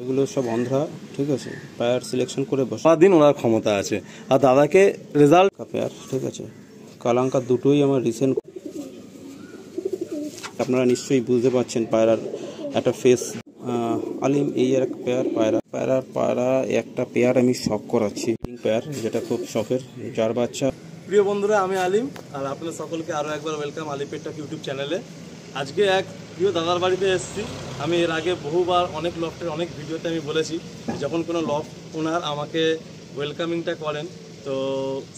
এগুলো সব অন্ধ্রা, ঠিক আছে। পেয়ার সিলেকশন করে বসা দিন ওনার ক্ষমতা আছে। আর দাদাকে রেজাল্ট পেয়ার, ঠিক আছে। কালাঙ্কা দুটোই আমার রিসেন্ট, আপনারা নিশ্চয়ই বুঝতে পারছেন পায়রার একটা ফেস। আলিম এই এক পেয়ার পায়রা একটা পেয়ার আমি শখ করাচ্ছি, পেয়ার যেটা খুব শখের, যার বাচ্চা। প্রিয় বন্ধুরা, আমি আলিম, আর আপনাদের সকলকে আরও একবার ওয়েলকাম আলিপেট্টাক ইউটিউব চ্যানেলে। আজকে এক প্রিয় দাদার বাড়িতে এসেছি। আমি এর আগে বহুবার অনেক লফটের অনেক ভিডিওতে আমি বলেছি, যখন কোনো লফট ওনার আমাকে ওয়েলকামিংটা করেন, তো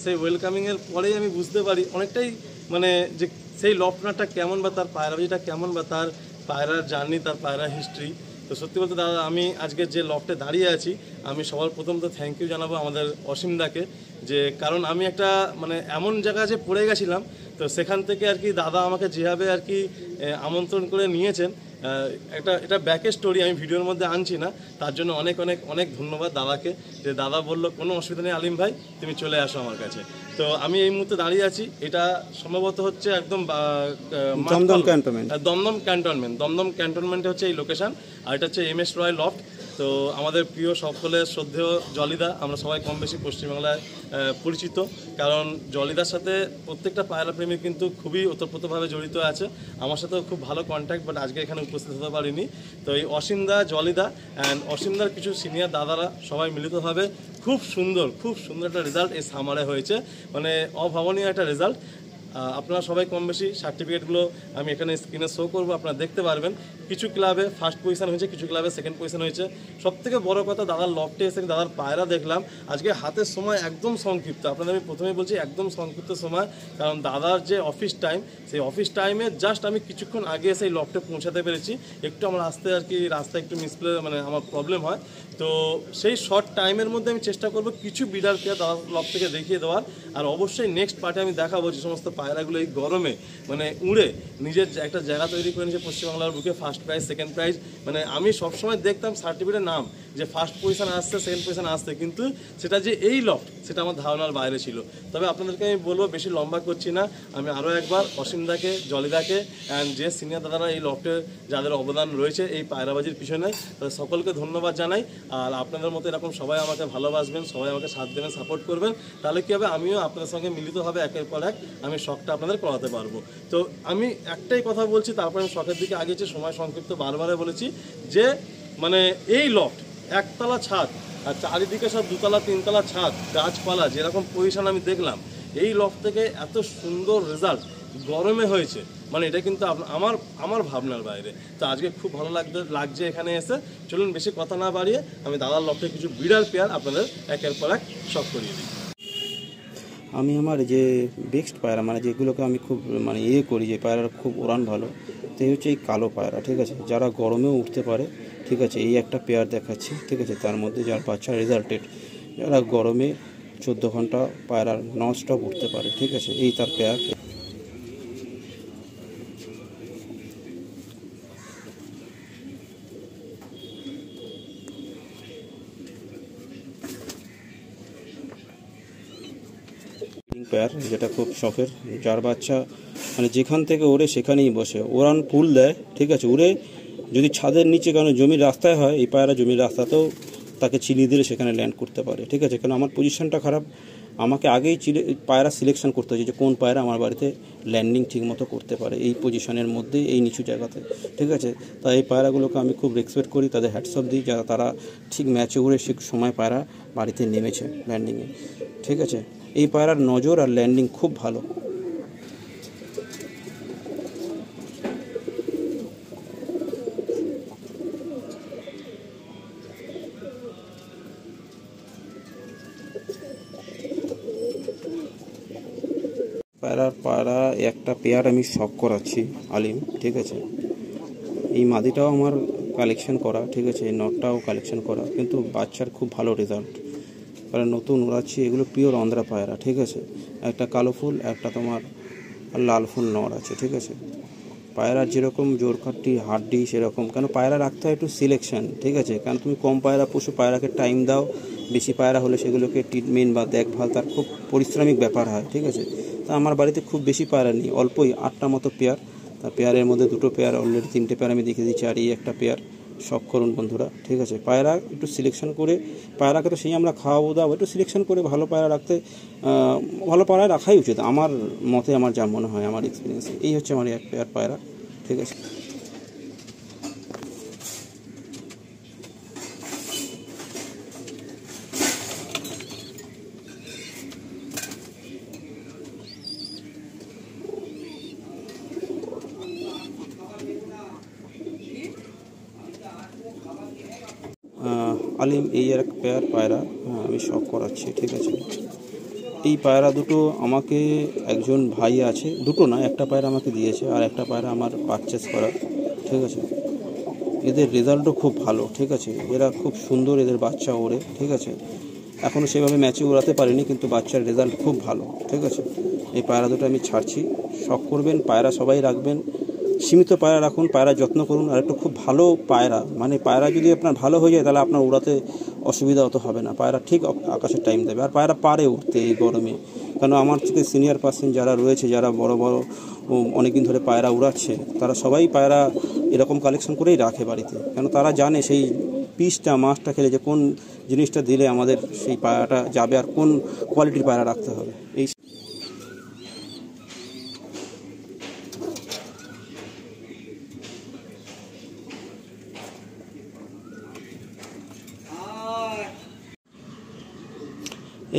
সেই ওয়েলকামিংয়ের পরেই আমি বুঝতে পারি অনেকটাই, মানে যে সেই লফটনারটা কেমন, বা তার পায়রাবাজিটা কেমন, বা তার পায়রার জার্নি, তার পায়রা হিস্ট্রি। তো সত্যি বলতে দাদা, আমি আজকে যে লফটে দাঁড়িয়ে আছি, আমি সবার প্রথম তো থ্যাংক ইউ জানাবো আমাদের অসীমদাকে, যে কারণ আমি একটা মানে এমন জায়গায় যে পড়ে গেছিলাম, তো সেখান থেকে আর কি দাদা আমাকে যেভাবে আর কি আমন্ত্রণ করে নিয়েছেন, এটা ব্যাকের স্টোরি আমি ভিডিওর মধ্যে আনছি না, তার জন্য অনেক অনেক অনেক ধন্যবাদ দাদাকে। যে দাদা বললো কোনো অসুবিধা নেই আলিম ভাই, তুমি চলে আসো আমার কাছে। তো আমি এই মুহূর্তে দাঁড়িয়ে আছি, এটা সম্ভবত হচ্ছে একদম দমদম ক্যান্টনমেন্ট। দমদম ক্যান্টনমেন্টে হচ্ছে এই লোকেশন। আর এটা হচ্ছে MS রয় লফট। তো আমাদের প্রিয় সকলের শ্রদ্ধেয় জলিদা, আমরা সবাই কম বেশি পশ্চিমবাংলায় পরিচিত, কারণ জলিদার সাথে প্রত্যেকটা পায়রা প্রেমী কিন্তু খুবই ওতপ্রোতভাবে জড়িত আছে। আমার সাথেও খুব ভালো কন্ট্যাক্ট, বাট আজকে এখানে উপস্থিত হতে পারিনি। তো এই অসীমদা, জলিদা অ্যান্ড অসীমদার কিছু সিনিয়র দাদারা সবাই মিলিতভাবে খুব সুন্দর একটা রেজাল্ট এই সামারে হয়েছে, মানে অভাবনীয় একটা রেজাল্ট। আপনারা সবাই কম বেশি সার্টিফিকেটগুলো আমি এখানে স্ক্রিনে শো করবো, আপনারা দেখতে পারবেন। কিছু ক্লাবে ফার্স্ট পজিশন হয়েছে, কিছু ক্লাবে সেকেন্ড পজিশন হয়েছে। সবথেকে বড় কথা, দাদার লফটে এসে দাদার পায়রা দেখলাম। আজকে হাতের সময় একদম সংক্ষিপ্ত, আপনাদের আমি প্রথমেই বলছি একদম সংক্ষিপ্ত সময়, কারণ দাদার যে অফিস টাইম, সেই অফিস টাইমে জাস্ট আমি কিছুক্ষণ আগে সেই লফটে পৌঁছাতে পেরেছি। একটু আমার আসতে আর কি রাস্তায় একটু মিসপ্লে, মানে আমার প্রবলেম হয়। তো সেই শর্ট টাইমের মধ্যে আমি চেষ্টা করবো কিছু বিডার পেয়ার দাদার লফট থেকে দেখিয়ে দেওয়ার। আর অবশ্যই নেক্সট পার্টে আমি দেখাবো যে সমস্ত পায়রাগুলো এই গরমে মানে উড়ে নিজের একটা জায়গা তৈরি করে নিয়েছে পশ্চিমবাংলার বুকে, ফার্স্ট প্রাইজ, সেকেন্ড প্রাইজ। মানে আমি সবসময় দেখতাম সার্টিফিকেটের নাম যে ফার্স্ট পজিশন আসছে, সেকেন্ড পজিশন আসছে, কিন্তু সেটা যে এই লফট, সেটা আমার ধারণার বাইরে ছিল। তবে আপনাদেরকে আমি বলবো, বেশি লম্বা করছি না, আমি আরও একবার অসীমদাকে, জলিদাকে অ্যান্ড যে সিনিয়র দাদারা এই লফটের যাদের অবদান রয়েছে এই পায়রাবাজির পিছনে, তাদের সকলকে ধন্যবাদ জানাই। আর আপনাদের মতো এরকম সবাই আমাকে ভালোবাসবেন, সবাই আমাকে সাথ দেবেন, সাপোর্ট করবেন, তাহলে কী হবে, আমিও আপনাদের সঙ্গে মিলিত হবে, একের পর এক আমি শখটা আপনাদের করাতে পারবো। তো আমি একটাই কথা বলছি, তারপরে আমি শখের দিকে আগেছি, সময় সংক্ষিপ্ত, বারবারে বলেছি যে মানে এই লফট একতলা ছাদ আর চারিদিকে সব দুতলা তিনতলা ছাদ, গাছপালা, যেরকম পজিশন আমি দেখলাম, এই লফট থেকে এত সুন্দর রেজাল্ট গরমে হয়েছে, মানে এটা কিন্তু আমার ভাবনার বাইরে। তো আজকে খুব ভালো লাগছে এখানে এসে। চলুন বেশি কথা না বাড়িয়ে আমি দাদার লফটে কিছু বিড়াল পেয়ার আপনাদের একের পর এক শখ করিয়ে দিই। আমি আমার যে বেস্ট পায়রা, মানে যেগুলোকে আমি খুব মানে করি, যে পায়রার খুব উড়ান ভালো, তো এই হচ্ছে এই কালো পায়রা, ঠিক আছে, যারা গরমেও উঠতে পারে, ঠিক আছে। এই একটা পেয়ার দেখাচ্ছি, ঠিক আছে, তার মধ্যে যার বাচ্চা রেজাল্টেড, যারা গরমে 14 ঘন্টা পায়রা নন স্টপ উঠতে পারে, ঠিক আছে, এই তার পেয়ার। পেয়ার যেটা খুব শখের, যার বাচ্চা মানে যেখান থেকে ওড়ে সেখানেই বসে, ওড়ান পুল দেয়, ঠিক আছে, উড়ে যদি ছাদের নিচে, কারণ জমির রাস্তায় হয়, এই পায়রা জমির রাস্তাতেও তাকে চিনিয়ে দিলে সেখানে ল্যান্ড করতে পারে, ঠিক আছে। কারণ আমার পজিশনটা খারাপ, আমাকে আগেই পায়রা সিলেকশন করতে হয়েছে যে কোন পায়রা আমার বাড়িতে ল্যান্ডিং ঠিকমতো করতে পারে এই পজিশনের মধ্যে, এই নিচু জায়গাতে, ঠিক আছে। তাই এই পায়রাগুলোকে আমি খুব রেসপেক্ট করি, তাদের হ্যাটসঅপ দিই, যারা তারা ঠিক ম্যাচে উড়ে সে সময় পায়রা বাড়িতে নেমেছে ল্যান্ডিংয়ে, ঠিক আছে। এই পায়রার নজর আর ল্যান্ডিং খুব ভালো। পায়রা একটা পেয়ার আমি শখ করাচ্ছি আলিম, ঠিক আছে। এই মাদিটাও আমার কালেকশন করা, ঠিক আছে, এই নটটাও কালেকশন করা, কিন্তু বাচ্চার খুব ভালো রেজাল্ট, কারণ নতুন উড়াচ্ছি। এগুলো পিওর অন্ধ্রা পায়রা, ঠিক আছে। একটা কালো ফুল, একটা তোমার লাল ফুল নর আছে, ঠিক আছে। পায়রার যেরকম জোরকাঠি হাড্ডি সেরকম, কেন পায়রা রাখতে হয় একটু সিলেকশন, ঠিক আছে। কারণ তুমি কম পায়রা পশু, পায়রাকে টাইম দাও, বেশি পায়রা হলে সেগুলোকে ট্রিটমেন্ট বা দেখভাল তার খুব পরিশ্রমিক ব্যাপার হয়, ঠিক আছে। তা আমার বাড়িতে খুব বেশি পায়রা নেই, অল্পই 8টা মতো পেয়ার। তার পেয়ারের মধ্যে 2টো পেয়ার অলরেডি, 3টে পেয়ার আমি দেখে দিচ্ছি, আর এই একটা পেয়ার, শখ করুন বন্ধুরা, ঠিক আছে। পায়রা একটু সিলেকশন করে, পায়রাকে তো সেই আমরা খাওয়াবো দাও, একটু সিলেকশন করে ভালো পায়রা রাখতে, ভালো পায়রা রাখাই উচিত আমার মতে, আমার যা মনে হয়, আমার এক্সপিরিয়েন্সে। এই হচ্ছে আমার এক পেয়ার পায়রা, ঠিক আছে। আলিম এই এক পেয়ার পায়রা আমি শখ করাচ্ছি, ঠিক আছে। এই পায়রা দুটো আমাকে একজন ভাই আছে, দুটো না, একটা পায়রা আমাকে দিয়েছে আর একটা পায়রা আমার পারচেস করা, ঠিক আছে। এদের রেজাল্টও খুব ভালো, ঠিক আছে। এরা খুব সুন্দর, এদের বাচ্চা ওড়ে, ঠিক আছে। এখনও সেভাবে ম্যাচে উড়াতে পারিনি, কিন্তু বাচ্চার রেজাল্ট খুব ভালো, ঠিক আছে। এই পায়রা দুটো আমি ছাড়ছি। শখ করবেন, পায়রা সবাই রাখবেন, সীমিত পায়রা রাখুন, পায়রা যত্ন করুন। আর একটু খুব ভালো পায়রা, মানে পায়রা যদি আপনার ভালো হয়ে যায় তাহলে আপনার উড়াতে অসুবিধা অত হবে না, পায়রা ঠিক আকাশের টাইম দেবে। আর পায়রা পারে উঠতে এই গরমে, কারণ আমার থেকে সিনিয়র পার্সন যারা রয়েছে, যারা বড় বড় অনেকদিন ধরে পায়রা উড়াচ্ছে, তারা সবাই পায়রা এরকম কালেকশন করেই রাখে বাড়িতে, কেন তারা জানে সেই পিসটা মাছটা খেলে যে কোন জিনিসটা দিলে আমাদের সেই পায়রাটা যাবে আর কোন কোয়ালিটির পায়রা রাখতে হবে। এই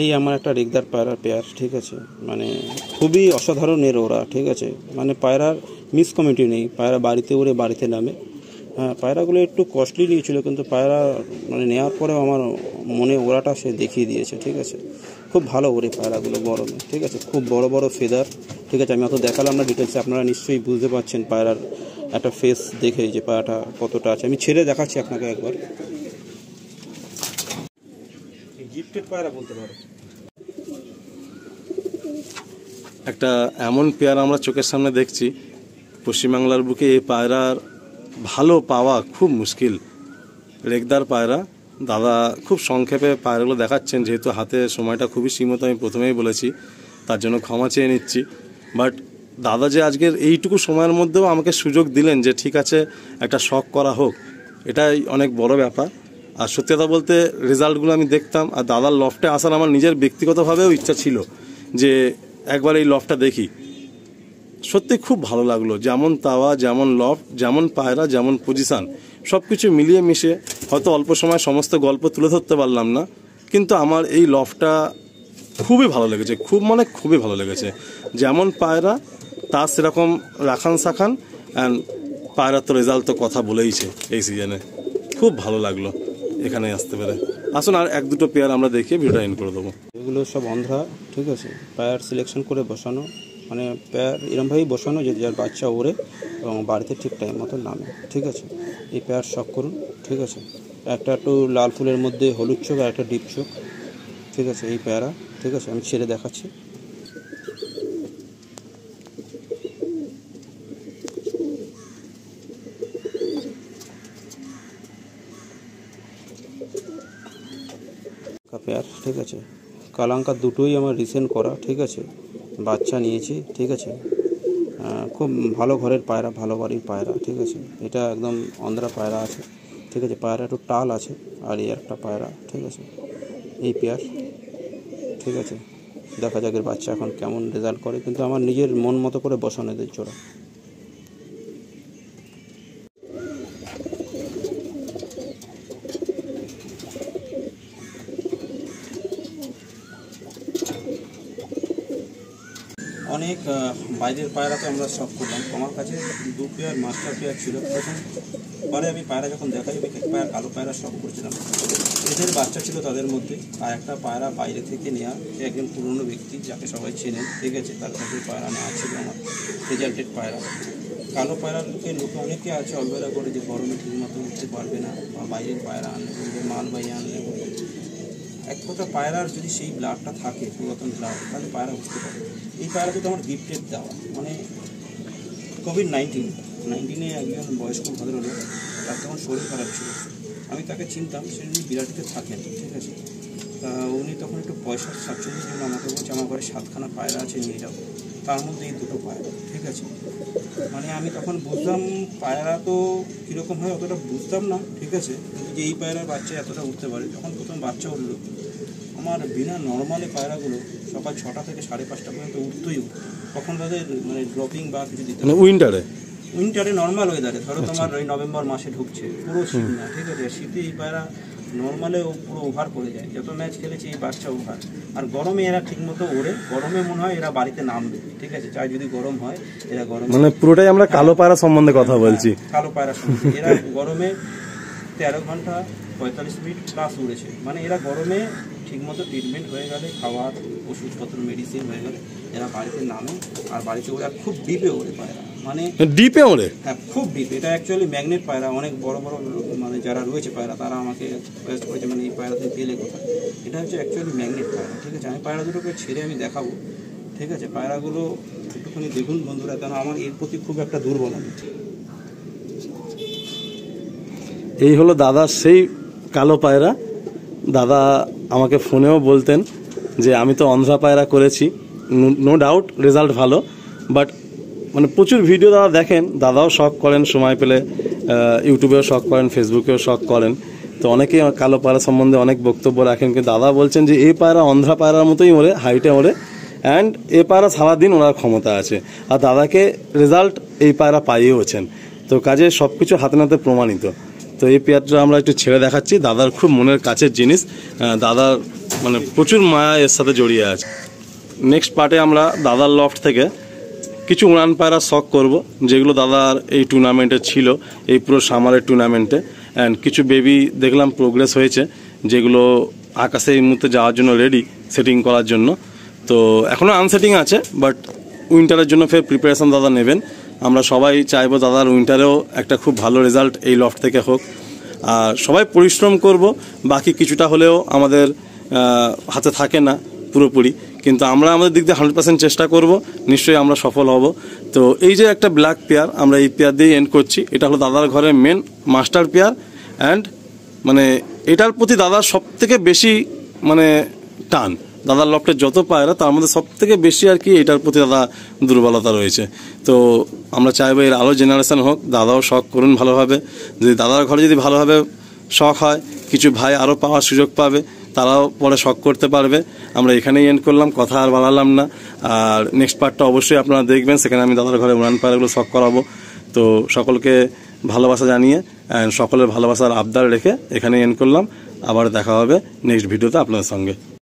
এই আমার একটা রেগদার পায়রার পেয়ার, ঠিক আছে। মানে খুবই অসাধারণের ওরা, ঠিক আছে। মানে পায়রার মিস কমিটি নেই, পায়রা বাড়িতে উড়ে বাড়িতে নামে। হ্যাঁ, পায়রাগুলো একটু কস্টলি নিয়েছিল, কিন্তু পায়রা মানে নেওয়ার পরেও আমার মনে ওড়াটা সে দেখিয়ে দিয়েছে, ঠিক আছে। খুব ভালো ওড়ে পায়রাগুলো গরমে, ঠিক আছে। খুব বড় বড় ফেদার, ঠিক আছে। আমি অত দেখালাম না ডিটেলসে, আপনারা নিশ্চয়ই বুঝতে পারছেন পায়রার একটা ফেস দেখে যে পায়রাটা কতটা আছে। আমি ছেড়ে দেখাচ্ছি আপনাকে একবার। গিফটেড পায়রা বলতে পারো। একটা এমন পেয়ারা আমরা চোখের সামনে দেখছি, পশ্চিমবাংলার বুকে এই পায়রার ভালো পাওয়া খুব মুশকিল। রেগদার পায়রা, দাদা খুব সংক্ষেপে পায়রাগুলো দেখাচ্ছেন, যেহেতু হাতে সময়টা খুবই সীমিত, আমি প্রথমেই বলেছি, তার জন্য ক্ষমা চেয়ে নিচ্ছি। বাট দাদা যে আজকের এইটুকু সময়ের মধ্যেও আমাকে সুযোগ দিলেন যে ঠিক আছে একটা শখ করা হোক, এটাই অনেক বড় ব্যাপার। আর সত্যি কথা বলতে রেজাল্টগুলো আমি দেখতাম, আর দাদার লফটে আসার আমার নিজের ব্যক্তিগতভাবেও ইচ্ছা ছিল যে একবার এই লফটটা দেখি। সত্যি খুব ভালো লাগলো, যেমন তাওয়া, যেমন লফট, যেমন পায়রা, যেমন পজিশান, সব কিছু মিলিয়ে মিশে হয়তো অল্প সময় সমস্ত গল্প তুলে ধরতে পারলাম না, কিন্তু আমার এই লফটটা খুবই ভালো লেগেছে, খুব মানে খুবই ভালো লেগেছে। যেমন পায়রা তার সেরকম রাখান সাখান, অ্যান্ড পায়রার তো রেজাল্ট তো কথা বলেইছে এই সিজনে। খুব ভালো লাগলো এখানে আসতে পেরে। আসুন আর এক দুটো পেয়ার আমরা দেখিয়ে ভিডিওটা এন্ড করে দেবো। এগুলো সব অন্ধ্রা, ঠিক আছে। পেয়ার সিলেকশন করে বসানো, মানে পেয়ার এরমভাবেই বসানো যে যার বাচ্চা ওড়ে এবং বাড়িতে ঠিক টাইম মতো নামে, ঠিক আছে। এই পেয়ার শখ করুন, ঠিক আছে। একটা একটু লাল ফুলের মধ্যে হলুদ চোখ আর একটা ডিপ চোখ, ঠিক আছে। এই পেয়ারা, ঠিক আছে, আমি ছেড়ে দেখাচ্ছি। পেয়ার, ঠিক আছে। কালাঙ্কা দুটোই আমার রিসেন্ট করা, ঠিক আছে। বাচ্চা নিয়েছি, ঠিক আছে। খুব ভালো ঘরের পায়রা, ভালো বাড়ির পায়রা, ঠিক আছে। এটা একদম অন্ধ্রা পায়রা আছে, ঠিক আছে। পায়রা একটু টাল আছে, আর এই একটা পায়রা, ঠিক আছে। এই পেয়ার, ঠিক আছে। দেখা যাক এর বাচ্চা এখন কেমন রেজাল্ট করে, কিন্তু আমার নিজের মন মতো করে বসানো এদের জোড়া। অনেক বাইরের পায়রাতে আমরা শখ করলাম। আমার কাছে দু পেয়ার মাস্টার পেয়ার ছিল। প্রথমবারে আমি পায়রা যখন দেখাই, আমি পেয়ার কালো পায়রা শখ করছিলাম, এদের বাচ্চা ছিল তাদের মধ্যে। আর একটা পায়রা বাইরে থেকে নেওয়া, একজন পুরনো ব্যক্তি যাকে সবাই চেনেন, ঠিক আছে, তার কাছে পায়রা নেওয়া ছিল আমার রেজাল্টেড পায়রা। কালো পায়রাকে লোকে অনেকে আছে অবহেলা করে যে গরমে ঠিকমতো উঠতে পারবে না, বা বাইরের পায়রা আনলে বলবে, মালবাহী আনলে বলবে। এক কথা, পায়রার যদি সেই ব্লাডটা থাকে, পুরাতন ব্লাড, তাহলে পায়রা উঠতে পারে। এই পায়রা কিন্তু আমার গিফটেড দেওয়া, মানে কোভিড-19 একজন বয়স্ক ভদ্রলোক, তার তখন শরীর খারাপ ছিল, আমি তাকে চিনতাম, সে বিরাটিতে থাকেন, ঠিক আছে। উনি তখন একটু পয়সার সাচ্ছন্দের জন্য আমাকে বলছে আমার ঘরে 7খানা পায়রা আছে, নিয়ে যাও, তার মধ্যে এই 2টো পায়রা। ঠিক আছে, মানে আমি তখন বুঝলাম পায়রা তো কীরকম হয় অতটা বুঝতাম না। ঠিক আছে, কিন্তু যে এই পায়রার বাচ্চা এতটা উঠতে পারে, যখন প্রথম বাচ্চা উঠলো আমার বিনা নর্মালে পায়রাগুলো সকাল 6টা থেকে 5:30 পর্যন্ত উঠতোই উঠতো। তখন তাদের মানে ড্রপিং বা কিছু দিতে উইন্টারে নর্মাল ওয়েদারে, ধরো তোমার ওই নভেম্বর মাসে ঢুকছে, পুরো শীত না। ঠিক আছে, শীতে এই পায়রা নর্মালে পুরো ওভার করে যায়, যত ম্যাচ খেলেছে এই বাচ্চা ওভার। আর গরমে এরা ঠিকমতো ওড়ে, গরমে মনে হয় এরা বাড়িতে নামবে। ঠিক আছে, চাই যদি গরম হয় এরা গরমে, মানে পুরোটাই আমরা কালো পায়রা সম্বন্ধে কথা বলছি। কালো পায়রা সম্বন্ধে এরা গরমে 13 ঘন্টা 45 মিনিট প্লাস উড়েছে। মানে এরা গরমে ঠিকমতো ট্রিটমেন্ট হয়ে গেলে, খাবার ওষুধপত্র মেডিসিন হয়ে গেলে এরা বাড়িতে নামে। আর বাড়িতে ওরা খুব ডিপে ওড়ে পায়রা, মানে ডিপে ওড়ে, হ্যাঁ খুব ডিপ। এটা অ্যাকচুয়ালি ম্যাগনেট পায়রা। অনেক বড় বড় মানে যারা রয়েছে পায়রা তারা আমাকে সাজেস্ট করেছে মানে এই পায়রাতে পেলে কোথায়, এটা হচ্ছে অ্যাকচুয়ালি ম্যাগনেট পায়রা। ঠিক আছে, আমি পায়রা দুটোকে ছেড়ে আমি দেখাবো। ঠিক আছে, পায়রাগুলো একটুখানি দেখুন বন্ধুরা, কেন আমার এর প্রতি খুব একটা দুর্বল আমি। এই হলো দাদার সেই কালো পায়রা। দাদা আমাকে ফোনেও বলতেন যে আমি তো অন্ধ্রা পায়রা করেছি, নো ডাউট রেজাল্ট ভালো, বাট মানে প্রচুর ভিডিও দাদা দেখেন, দাদাও শখ করেন সময় পেলে, ইউটিউবেও শখ করেন, ফেসবুকেও শখ করেন। তো অনেকেই কালো পায়রা সম্বন্ধে অনেক বক্তব্য রাখেন, কিন্তু দাদা বলছেন যে এই পায়রা অন্ধ্রা পায়রার মতোই ওড়ে, হাইটে ওড়ে, অ্যান্ড এই পায়রা সারাদিন ওনার ক্ষমতা আছে। আর দাদাকে রেজাল্ট এই পায়রা পাইয়েওছেন। তো কাজে সব কিছু হাতে নাতে প্রমাণিত। তো এই পেয়ারটা আমরা একটু ছেড়ে দেখাচ্ছি, দাদার খুব মনের কাছের জিনিস, দাদার মানে প্রচুর মায়া এর সাথে জড়িয়ে আছে। নেক্সট পার্টে আমরা দাদার লফট থেকে কিছু উড়ান পায়রা শখ করব, যেগুলো দাদার এই টুর্নামেন্টে ছিল, এই পুরো সামারের টুর্নামেন্টে। অ্যান্ড কিছু বেবি দেখলাম প্রোগ্রেস হয়েছে, যেগুলো আকাশে এই মুহূর্তে যাওয়ার জন্য রেডি, সেটিং করার জন্য। তো এখনও আনসেটিং আছে, বাট উইন্টারের জন্য ফের প্রিপারেশন দাদা নেবেন। আমরা সবাই চাইবো দাদার উইন্টারেও একটা খুব ভালো রেজাল্ট এই লফট থেকে হোক। আর সবাই পরিশ্রম করব, বাকি কিছুটা হলেও আমাদের হাতে থাকে না পুরোপুরি, কিন্তু আমরা আমাদের দিক দিয়ে 100% চেষ্টা করব, নিশ্চয়ই আমরা সফল হব। তো এই যে একটা ব্ল্যাক পেয়ার, আমরা এই পেয়ার দিয়েই এন্ড করছি। এটা হলো দাদার ঘরের মেন মাস্টার পেয়ার, অ্যান্ড মানে এটার প্রতি দাদার সব থেকে বেশি মানে টান। দাদার লফটের যত পায়রা তার মধ্যে সব থেকে বেশি আর কি এটার প্রতি দাদা দুর্বলতা রয়েছে। তো আমরা চাইবো এর আরও জেনারেশন হোক, দাদাও শখ করুন ভালোভাবে। যদি দাদার ঘরে যদি ভালোভাবে শখ হয়, কিছু ভাই আরও পাওয়ার সুযোগ পাবে, তারাও পরে শখ করতে পারবে। আমরা এখানেই এন্ড করলাম, কথা আর বাড়ালাম না। আর নেক্সট পার্টটা অবশ্যই আপনারা দেখবেন, সেখানে আমি দাদার ঘরে উড়ান পায়রাগুলো শখ করাবো। তো সকলকে ভালোবাসা জানিয়ে অ্যান্ড সকলের ভালোবাসার আবদার রেখে এখানেই এন্ড করলাম। আবার দেখা হবে নেক্সট ভিডিওতে আপনাদের সঙ্গে।